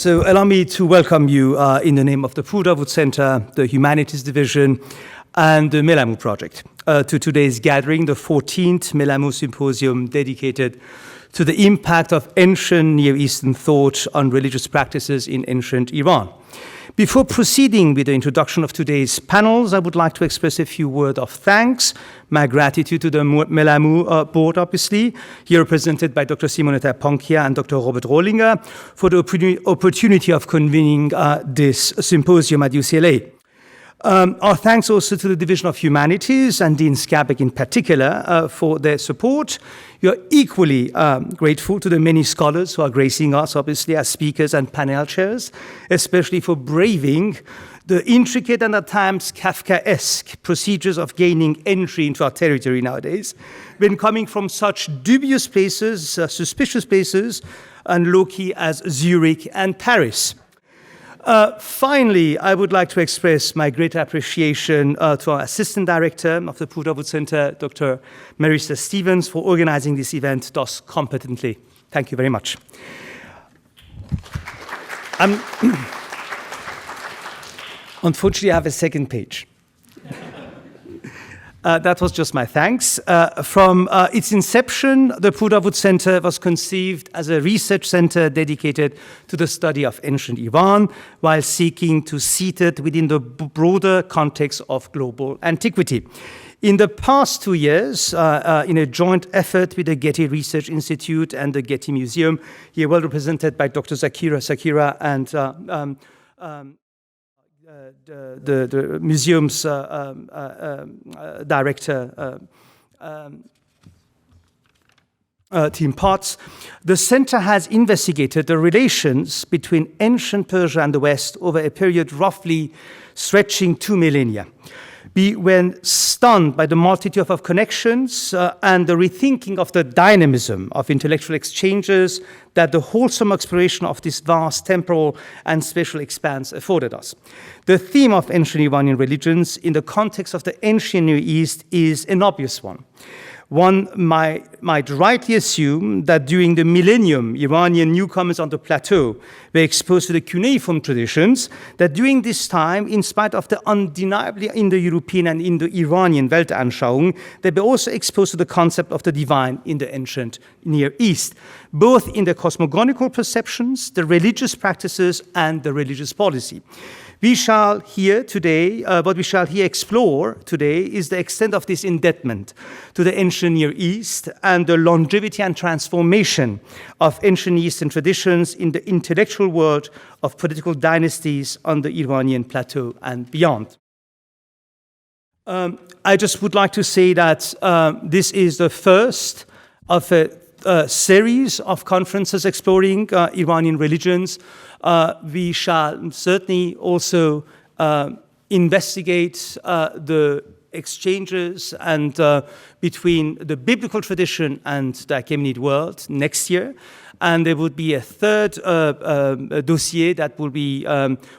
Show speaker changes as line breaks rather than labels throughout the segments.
So allow me to welcome you in the name of the Pura Center, the Humanities Division, and the Melamu Project to today's gathering, the 14th Melamu Symposium dedicated to the impact of ancient Near Eastern thought on religious practices in ancient Iran. Before proceeding with the introduction of today's panels, I would like to express a few words of thanks. My gratitude to the Melamu board, obviously, here represented by Dr. Simonetta Ponchia and Dr. Robert Rollinger, for the opportunity of convening this symposium at UCLA. Our thanks also to the Division of Humanities and Dean Skabek in particular for their support. We are equally grateful to the many scholars who are gracing us, obviously, as speakers and panel chairs, especially for braving the intricate and at times Kafkaesque procedures of gaining entry into our territory nowadays, when coming from such dubious places, suspicious places, and low-key as Zurich and Paris. Finally, I would like to express my great appreciation to our Assistant Director of the Pura Center, Dr. Marissa Stevens, for organizing this event thus competently. Thank you very much. Unfortunately, I have a second page. That was just my thanks. From its inception, the Pura Center was conceived as a research center dedicated to the study of ancient Iran, while seeking to seat it within the broader context of global antiquity. In the past 2 years, in a joint effort with the Getty Research Institute and the Getty Museum, here well represented by Dr. Sakira and the museum's director, Tim Potts, the center has investigated the relations between ancient Persia and the West over a period roughly stretching 2 millennia. We were stunned by the multitude of connections and the rethinking of the dynamism of intellectual exchanges that the wholesome exploration of this vast temporal and spatial expanse afforded us. The theme of ancient Iranian religions in the context of the ancient Near East is an obvious one. One might rightly assume that during the millennium, Iranian newcomers on the plateau were exposed to the cuneiform traditions, that during this time, in spite of the undeniably Indo-European and Indo-Iranian Weltanschauung, they were also exposed to the concept of the divine in the ancient Near East, both in the cosmogonical perceptions, the religious practices, and the religious policy. We shall hear today, what we shall here explore today is the extent of this indebtedness to the ancient Near East and the longevity and transformation of ancient Eastern traditions in the intellectual world of political dynasties on the Iranian plateau and beyond. I just would like to say that this is the first of a series of conferences exploring Iranian religions. We shall certainly also investigate the exchanges and between the biblical tradition and the Achaemenid world next year. And there would be a third dossier that will be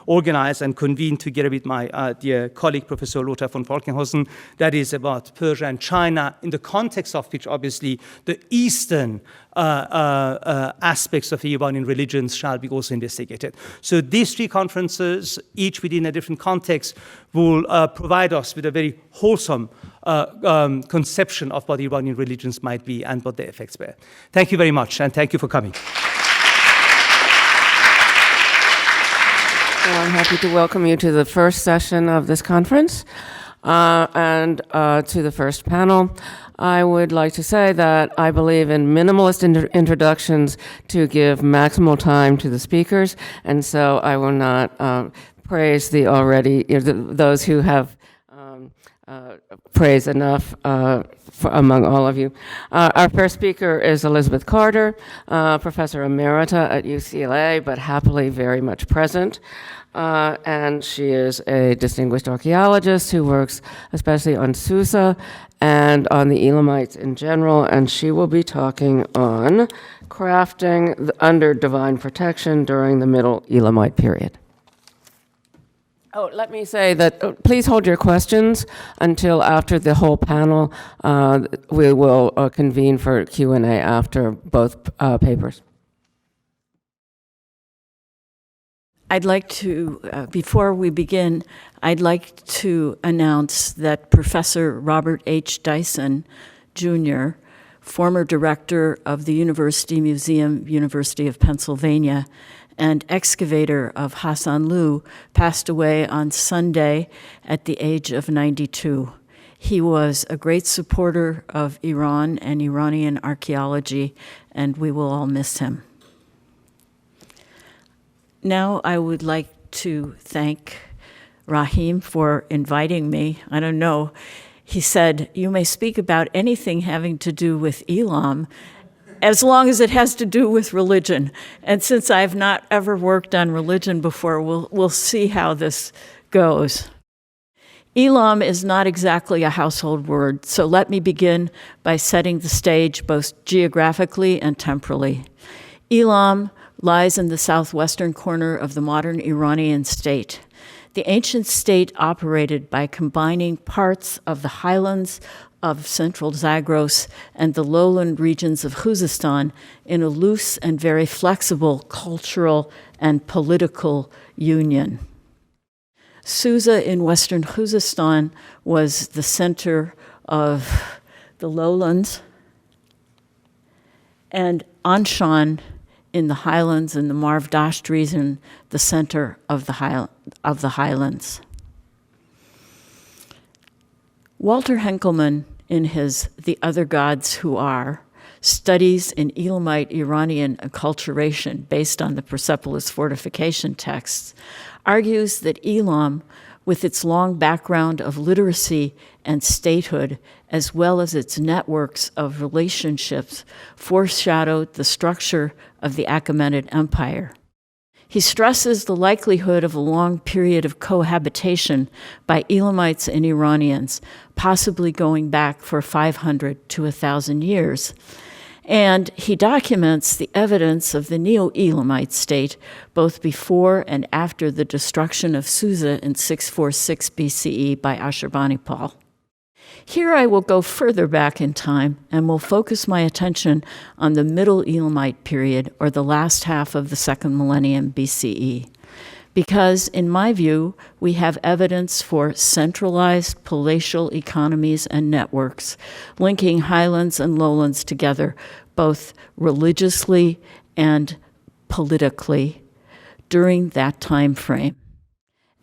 organized and convened together with my dear colleague, Professor Lothar von Falkenhausen, that is about Persia and China, in the context of which, obviously, the Eastern aspects of the Iranian religions shall be also investigated. So these three conferences, each within a different context, will provide us with a very wholesome conception of what Iranian religions might be and what their effects were. Thank you very much, and thank you for coming.
Well, I'm happy to welcome you to the first session of this conference and to the first panel. I would like to say that I believe in minimalist introductions to give maximal time to the speakers, and so I will not praise those who have praise enough among all of you. Our first speaker is Elizabeth Carter, Professor Emerita at UCLA, but happily very much present. And she is a distinguished archaeologist who works especially on Susa and on the Elamites in general, and she will be talking on crafting under divine protection during the Middle Elamite period. Oh, let me say that please hold your questions until after the whole panel. We will convene for Q&A after both papers.
I'd like to, before we begin, I'd like to announce that Professor Robert H. Dyson, Jr., former director of the University Museum, University of Pennsylvania, and excavator of Hassanlu, passed away on Sunday at the age of 92. He was a great supporter of Iran and Iranian archaeology, and we will all miss him. Now I would like to thank Rahim for inviting me. I don't know. He said, "You may speak about anything having to do with Elam, as long as it has to do with religion." And since I've not ever worked on religion before, we'll see how this goes. Elam is not exactly a household word, so let me begin by setting the stage both geographically and temporally. Elam lies in the southwestern corner of the modern Iranian state. The ancient state operated by combining parts of the highlands of central Zagros and the lowland regions of Khuzestan in a loose and very flexible cultural and political union. Susa in western Khuzestan was the center of the lowlands, and Anšan in the highlands, in the Marv Dasht region, the center of the highlands. Walter Henkelmann, in his The Other Gods Who Are, studies in Elamite Iranian acculturation based on the Persepolis fortification texts, argues that Elam, with its long background of literacy and statehood, as well as its networks of relationships, foreshadowed the structure of the Achaemenid Empire. He stresses the likelihood of a long period of cohabitation by Elamites and Iranians, possibly going back for 500 to 1,000 years. And he documents the evidence of the Neo-Elamite state, both before and after the destruction of Susa in 646 BCE by Ashurbanipal. Here I will go further back in time and will focus my attention on the Middle Elamite period, or the last half of the second millennium BCE, because, in my view, we have evidence for centralized palatial economies and networks, linking highlands and lowlands together, both religiously and politically, during that time frame.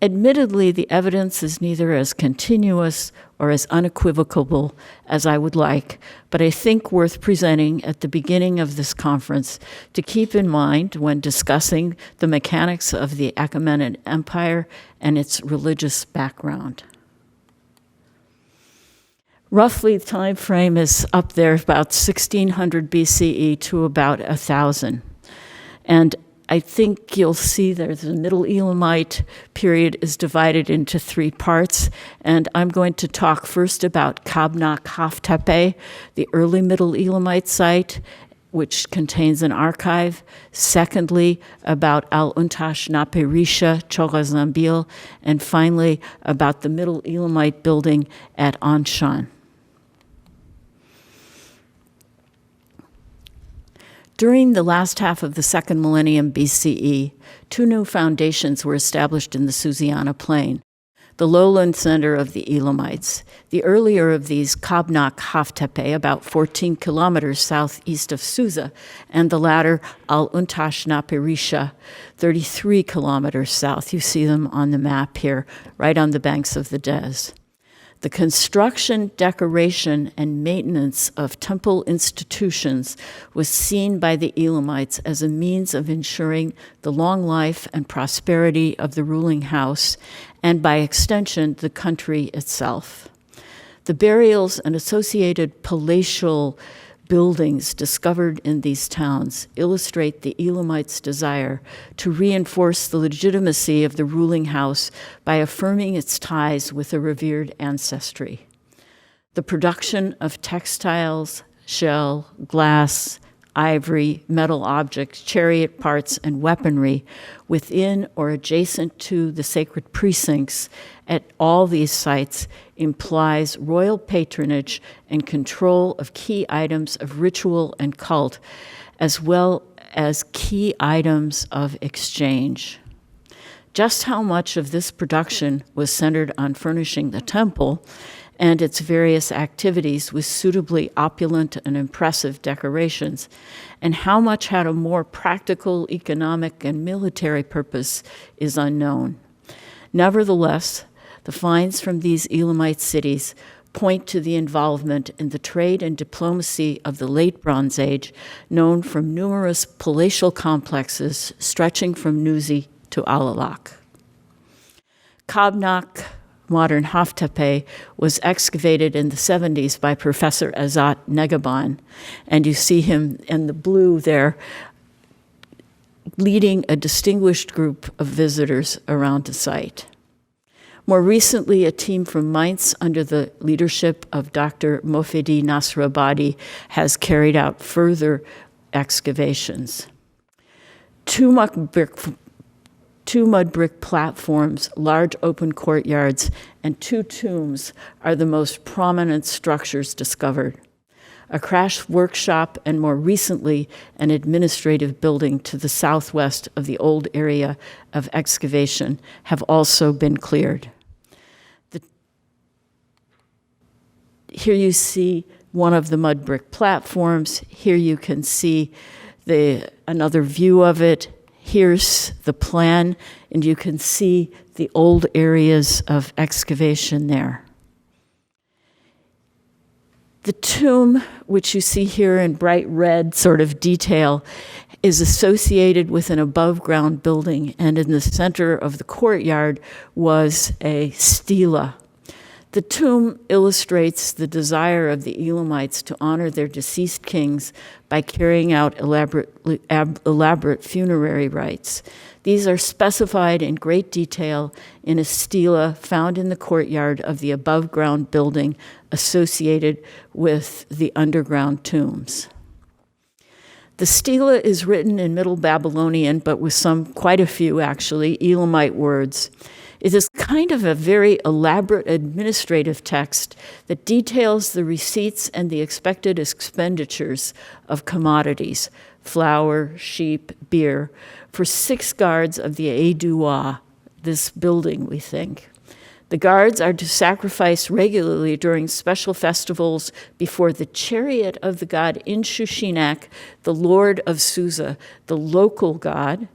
Admittedly, the evidence is neither as continuous or as unequivocal as I would like, but I think worth presenting at the beginning of this conference to keep in mind when discussing the mechanics of the Achaemenid Empire and its religious background. Roughly, the time frame is up there about 1600 BCE to about 1000. And I think you'll see that the Middle Elamite period is divided into three parts, and I'm going to talk first about Kabnak Haft Tepe, the early Middle Elamite site, which contains an archive. Secondly, about Al-Untash Napirisha, Chogha Zanbil, and finally, about the Middle Elamite building at Anšan. During the last half of the second millennium BCE, two new foundations were established in the Susiana plain, the lowland center of the Elamites. The earlier of these, Kabnak Haft Tepe, about 14 kilometers southeast of Susa, and the latter, Al-Untash Napirisha, 33 kilometers south. You see them on the map here, right on the banks of the Des. The construction, decoration, and maintenance of temple institutions was seen by the Elamites as a means of ensuring the long life and prosperity of the ruling house, and by extension, the country itself. The burials and associated palatial buildings discovered in these towns illustrate the Elamites' desire to reinforce the legitimacy of the ruling house by affirming its ties with a revered ancestry. The production of textiles, shell, glass, ivory, metal objects, chariot parts, and weaponry within or adjacent to the sacred precincts at all these sites implies royal patronage and control of key items of ritual and cult, as well as key items of exchange. Just how much of this production was centered on furnishing the temple and its various activities with suitably opulent and impressive decorations, and how much had a more practical, economic, and military purpose is unknown. Nevertheless, the finds from these Elamite cities point to the involvement in the trade and diplomacy of the Late Bronze Age, known from numerous palatial complexes stretching from Nuzi to Alalak. Kabnak, modern Haft Tepe, was excavated in the 70s by Professor Azat Negaban, and you see him in the blue there leading a distinguished group of visitors around the site. More recently, a team from Mainz, under the leadership of Dr. Mofedi Nasrabadi, has carried out further excavations. Two mud brick platforms, large open courtyards, and 2 tombs are the most prominent structures discovered. A crash workshop and, more recently, an administrative building to the southwest of the old area of excavation have also been cleared. Here you see one of the mud brick platforms. Here you can see another view of it. Here's the plan, and you can see the old areas of excavation there. The tomb, which you see here in bright red sort of detail, is associated with an above-ground building, and in the center of the courtyard was a stela. The tomb illustrates the desire of the Elamites to honor their deceased kings by carrying out elaborate funerary rites. These are specified in great detail in a stela found in the courtyard of the above-ground building associated with the underground tombs. The stela is written in Middle Babylonian, but with quite a few actually, Elamite words. It is kind of a very elaborate administrative text that details the receipts and the expected expenditures of commodities, flour, sheep, beer, for 6 guards of the Edua, this building, we think. The guards are to sacrifice regularly during special festivals before the chariot of the god Inshushinak, the lord of Susa, the local god,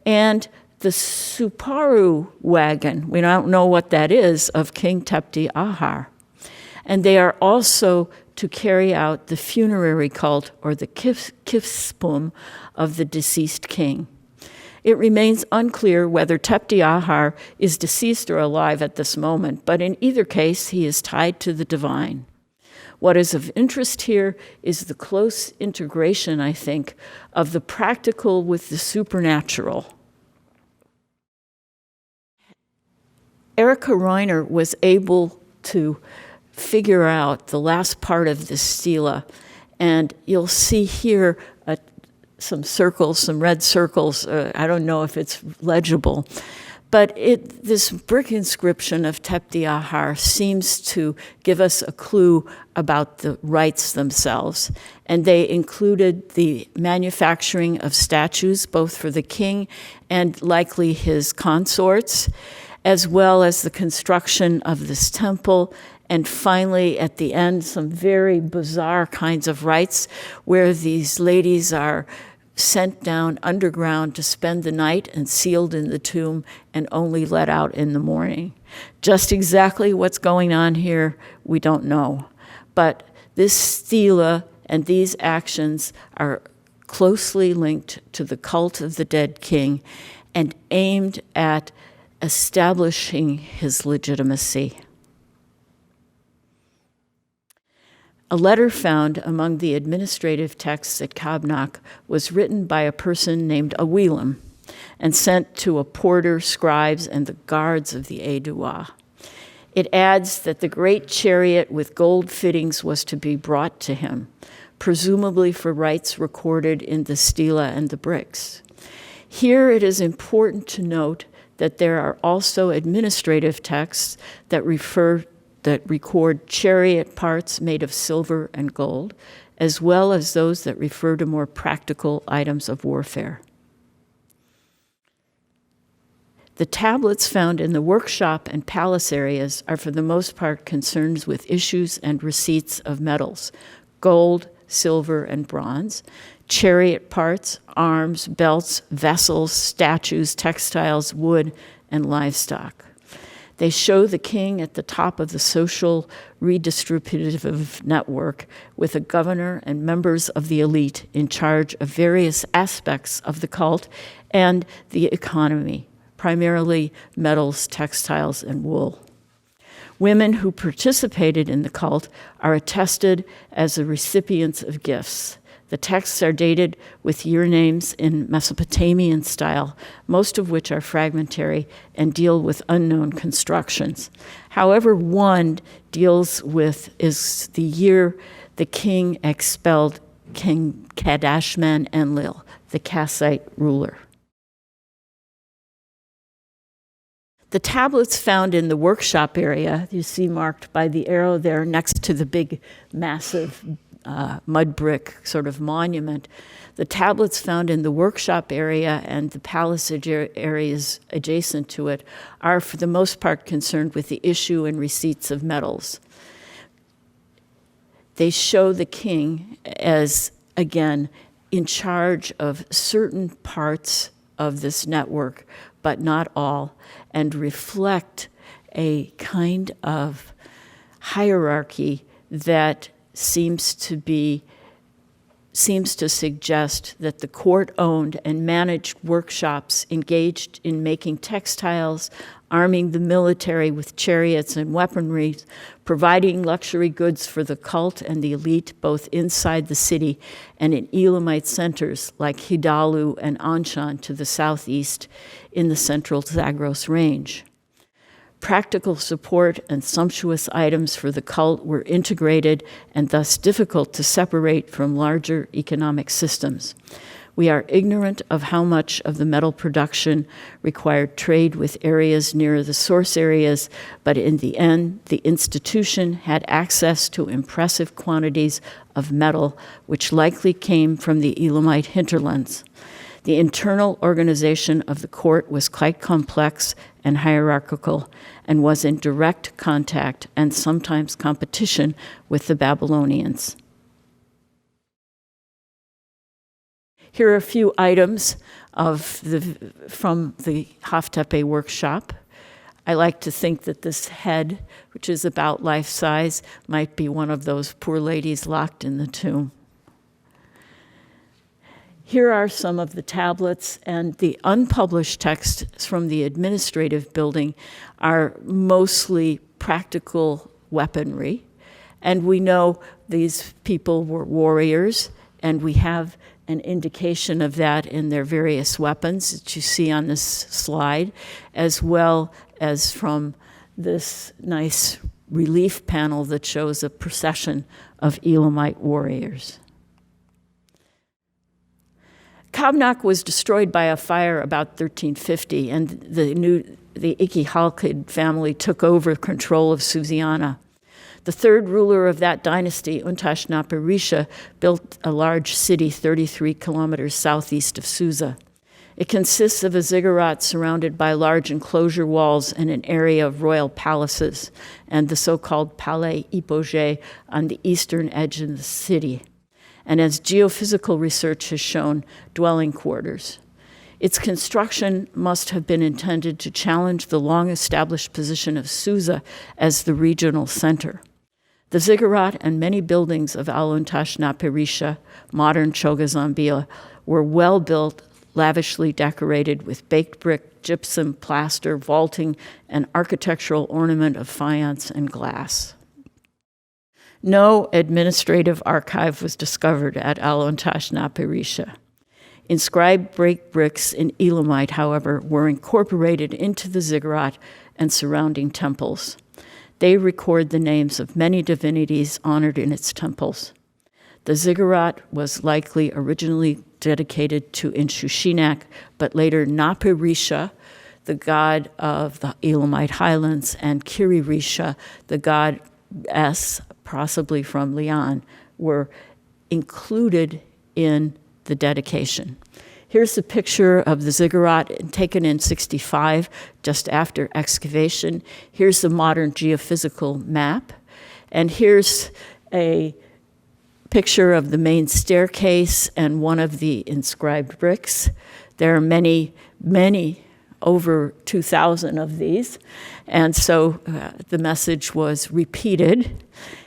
and the Suparu wagon, we don't know what that is, of King Tepti Ahar. And they are also to carry out the funerary cult, or the kifspum, of the deceased king. It remains unclear whether Tepti Ahar is deceased or alive at this moment, but in either case, he is tied to the divine. What is of interest here is the close integration, I think, of the practical with the supernatural. Erica Reuner was able to figure out the last part of the stela, and you'll see here some circles, some red circles. I don't know if it's legible, but this brick inscription of Tepti Ahar seems to give us a clue about the rites themselves, and they included the manufacturing of statues, both for the king and likely his consorts, as well as the construction of this temple, and finally, at the end, some very bizarre kinds of rites where these ladies are sent down underground to spend the night and sealed in the tomb and only let out in the morning. Just exactly what's going on here, we don't know. But this stela and these actions are closely linked to the cult of the dead king and aimed at establishing his legitimacy. A letter found among the administrative texts at Kabnak was written by a person named Awilam and sent to a porter, scribes, and the guards of the Edua. It adds that the great chariot with gold fittings was to be brought to him, presumably for rites recorded in the stela and the bricks. Here it is important to note that there are also administrative texts that record chariot parts made of silver and gold, as well as those that refer to more practical items of warfare. The tablets found in the workshop and palace areas are for the most part concerned with issues and receipts of metals, gold, silver, and bronze, chariot parts, arms, belts, vessels, statues, textiles, wood, and livestock. They show the king at the top of the social redistributive network with a governor and members of the elite in charge of various aspects of the cult and the economy, primarily metals, textiles, and wool. Women who participated in the cult are attested as the recipients of gifts. The texts are dated with year names in Mesopotamian style, most of which are fragmentary and deal with unknown constructions. However, one deals with is the year the king expelled King Kadashman Enlil, the Kassite ruler. The tablets found in the workshop area, you see marked by the arrow there next to the big, massive mud brick sort of monument. The tablets found in the workshop area and the palace areas adjacent to it are for the most part concerned with the issue and receipts of metals. They show the king as, again, in charge of certain parts of this network, but not all, and reflect a kind of hierarchy that seems to suggest that the court owned and managed workshops engaged in making textiles, arming the military with chariots and weaponry, providing luxury goods for the cult and the elite both inside the city and in Elamite centers like Hidalu and Anšan to the southeast in the central Zagros range. Practical support and sumptuous items for the cult were integrated and thus difficult to separate from larger economic systems. We are ignorant of how much of the metal production required trade with areas near the source areas, but in the end, the institution had access to impressive quantities of metal, which likely came from the Elamite hinterlands. The internal organization of the court was quite complex and hierarchical and was in direct contact and sometimes competition with the Babylonians. Here are a few items from the Haft Tepe workshop. I like to think that this head, which is about life size, might be one of those poor ladies locked in the tomb. Here are some of the tablets, and the unpublished texts from the administrative building are mostly practical weaponry. And we know these people were warriors, and we have an indication of that in their various weapons that you see on this slide, as well as from this nice relief panel that shows a procession of Elamite warriors. Kabnak was destroyed by a fire about 1350, and the Iqi-Halkid family took over control of Susiana. The third ruler of that dynasty, Al-Untash Napirisha, built a large city 33 kilometers southeast of Susa. It consists of a ziggurat surrounded by large enclosure walls and an area of royal palaces, and the so-called Palais Hypogée on the eastern edge of the city. And as geophysical research has shown, dwelling quarters. Its construction must have been intended to challenge the long-established position of Susa as the regional center. The ziggurat and many buildings of Al-Untash Napirisha, modern Chogha Zanbil, were well-built, lavishly decorated with baked brick, gypsum, plaster, vaulting, and architectural ornament of faience and glass. No administrative archive was discovered at Al-Untash Napirisha. Inscribed bricks in Elamite, however, were incorporated into the ziggurat and surrounding temples. They record the names of many divinities honored in its temples. The ziggurat was likely originally dedicated to Inshushinak, but later Napirisha, the god of the Elamite highlands, and Kiririsha, the goddess, possibly from Lian, were included in the dedication. Here's a picture of the ziggurat taken in 65, just after excavation. Here's the modern geophysical map. And here's a picture of the main staircase and one of the inscribed bricks. There are many, over 2,000 of these. And so the message was repeated.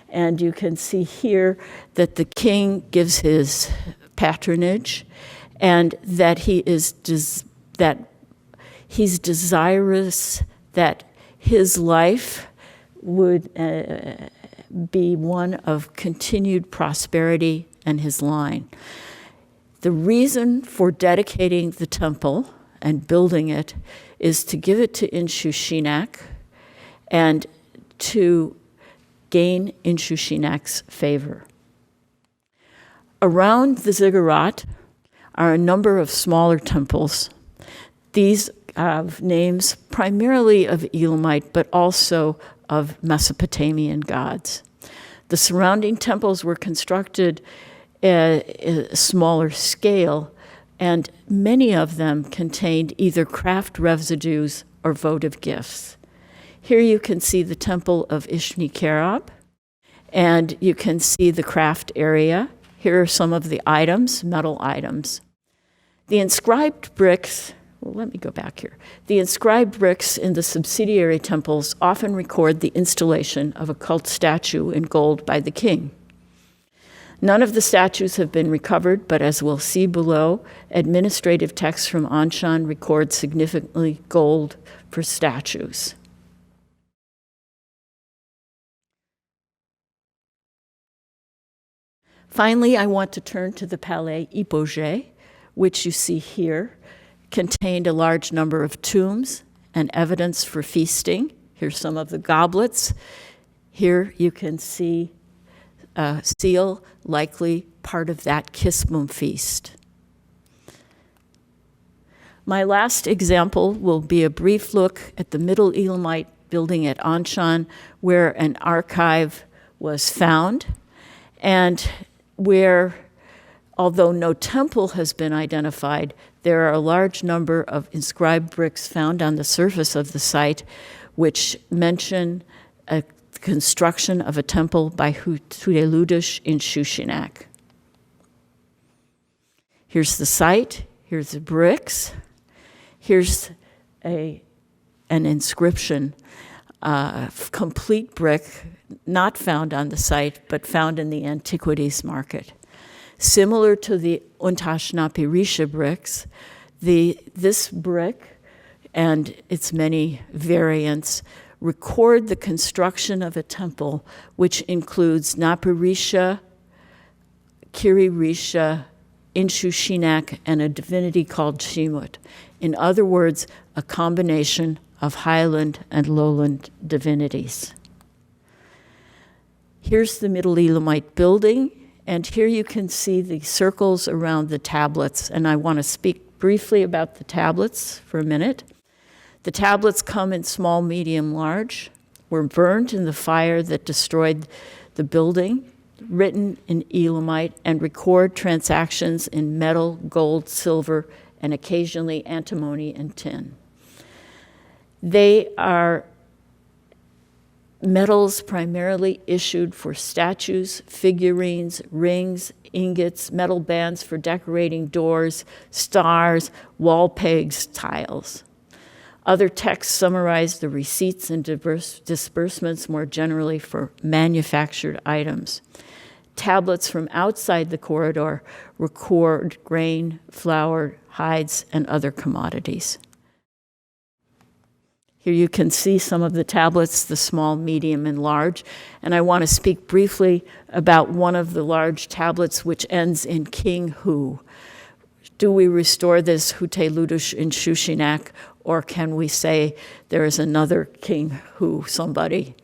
And you can see here that the king gives his patronage and that he's desirous that his life would be one of continued prosperity and his line. The reason for dedicating the temple and building it is to give it to Inshushinak and to gain Inshushinak's favor. Around the ziggurat are a number of smaller temples. These have names primarily of Elamite, but also of Mesopotamian gods. The surrounding temples were constructed at a smaller scale, and many of them contained either craft residues or votive gifts. Here you can see the temple of Ishni-Kerab, and you can see the craft area. Here are some of the items, metal items. The inscribed bricks, let me go back here. The inscribed bricks in the subsidiary temples often record the installation of a cult statue in gold by the king. None of the statues have been recovered, but as we'll see below, administrative texts from Anšan record significantly gold for statues. Finally, I want to turn to the Palais Hypogée, which you see here, contained a large number of tombs and evidence for feasting. Here's some of the goblets. Here you can see a seal, likely part of that Kismum feast. My last example will be a brief look at the Middle Elamite building at Anšan, where an archive was found, and where, although no temple has been identified, there are a large number of inscribed bricks found on the surface of the site which mention a construction of a temple by Tudeludush in Shushinak. Here's the site, here's the bricks, here's an inscription, complete brick, not found on the site, but found in the antiquities market. Similar to the Al-Untash Napirisha bricks, this brick and its many variants record the construction of a temple, which includes Napirisha, Kiririsha, Inshushinak, and a divinity called Shemut. In other words, a combination of highland and lowland divinities. Here's the Middle Elamite building, and here you can see the circles around the tablets, and I want to speak briefly about the tablets for a minute. The tablets come in small, medium, large, were burnt in the fire that destroyed the building, written in Elamite, and record transactions in metal, gold, silver, and occasionally antimony and tin. They are metals primarily issued for statues, figurines, rings, ingots, metal bands for decorating doors, stars, wall pegs, tiles. Other texts summarize the receipts and disbursements more generally for manufactured items. Tablets from outside the corridor record grain, flour, hides, and other commodities. Here you can see some of the tablets, the small, medium, and large. And I want to speak briefly about one of the large tablets, which ends in King Hu. Do we restore this Tudeludush in Shushinak, or can we say there is another King Hu, somebody?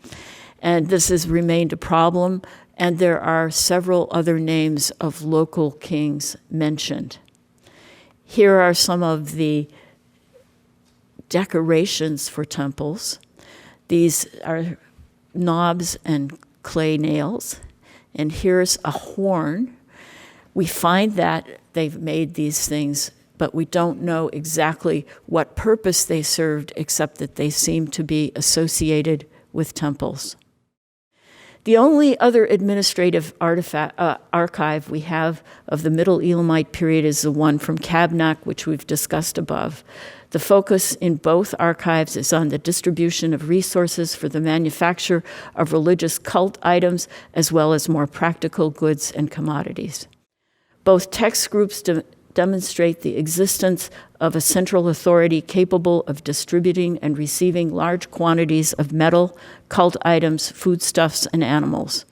And this has remained a problem, and there are several other names of local kings mentioned. Here are some of the decorations for temples. These are knobs and clay nails. And here's a horn. We find that they've made these things but we don't know exactly what purpose they served, except that they seem to be associated with temples. The only other administrative archive we have of the Middle Elamite period is the one from Kabnak, which we've discussed above. The focus in both archives is on the distribution of resources for the manufacture of religious cult items, as well as more practical goods and commodities. Both text groups demonstrate the existence of a central authority capable of distributing and receiving large quantities of metal, cult items, foodstuffs, and animals.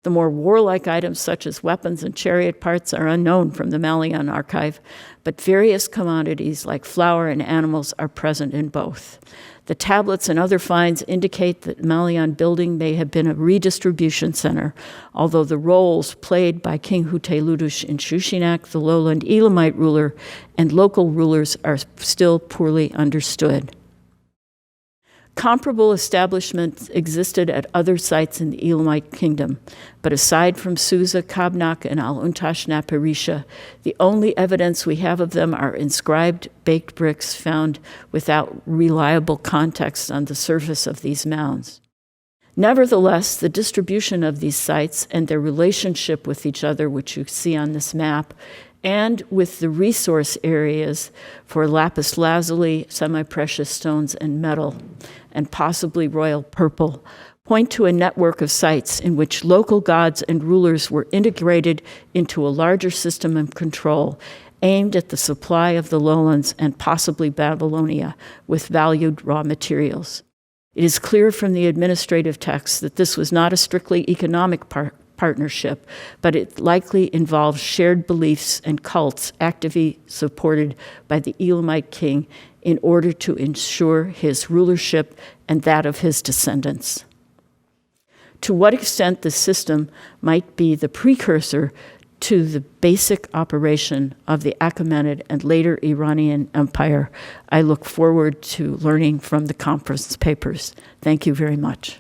The more warlike items, such as weapons and chariot parts, are unknown from the Malyan archive, but various commodities like flour and animals are present in both. The tablets and other finds indicate that Malyan building may have been a redistribution center, although the roles played by King Huteludush in Shushinak, the lowland Elamite ruler, and local rulers are still poorly understood. Comparable establishments existed at other sites in the Elamite kingdom, but aside from Susa, Kabnak, and Al-Untash Napirisha, the only evidence we have of them are inscribed baked bricks found without reliable context on the surface of these mounds. Nevertheless, the distribution of these sites and their relationship with each other, which you see on this map, and with the resource areas for lapis lazuli, semi-precious stones, and metal, and possibly royal purple, point to a network of sites in which local gods and rulers were integrated into a larger system of control aimed at the supply of the lowlands and possibly Babylonia with valued raw materials. It is clear from the administrative text that this was not a strictly economic partnership, but it likely involved shared beliefs and cults actively supported by the Elamite king in order to ensure his rulership and that of his descendants. To what extent the system might be the precursor to the basic operation of the Achaemenid and later Iranian Empire, I look forward to learning from the conference papers. Thank you very much.